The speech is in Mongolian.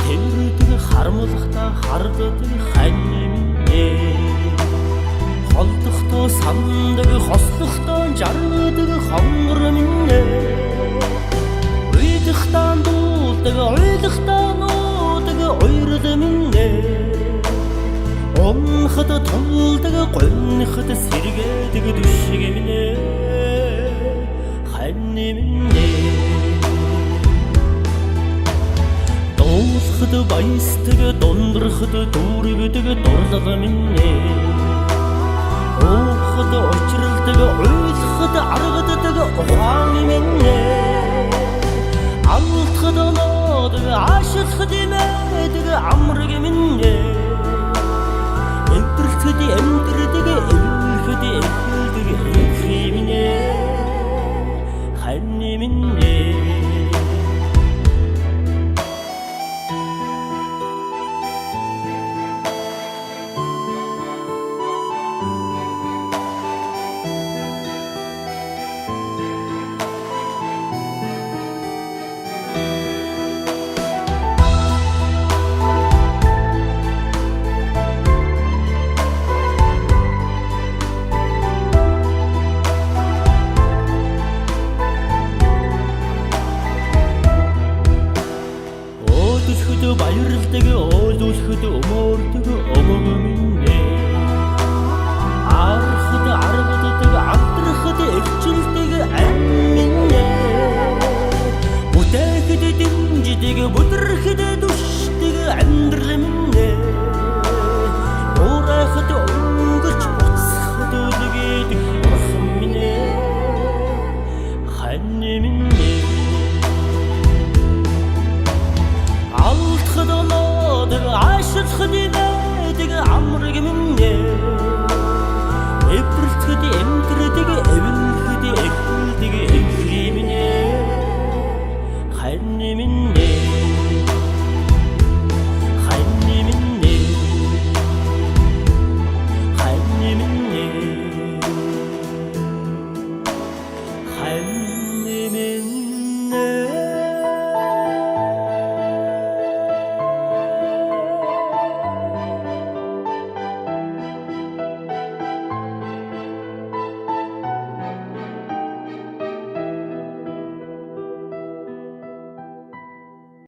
Тэрдэг харамлахта хардаг ханьминэ холдохдоо сандаг хослохдоо жаргадаг хонгор минь уйдахтаа дуулдаг уйлахтаа нуудаг уйрд минь онход тулдаг гонход сэргээдэг дүшиг минь ханьминэ дуусхад баястаг дундрахад дүүргэдэг дурлал минь оохд очралдаг уйлахад аргадаг ухаан минь амтхад ноодаг ашиглахад имэдэг амраг минь эмтрэлтэд эмтрдэг элхэд эхэлдэг эхи минь ханьми минь баярлдаг оолуулахад өмөрдөг омог минь архад аргадаг амтрахад эрчилдэг ам минь бүтэхэд дэмждэг бүдрэхэд дүшдэг амьдрал минь уурахад өнгөрч буцахад үлгээд бурхан минь ханьми минь ашиглахад имэдэг амраг минь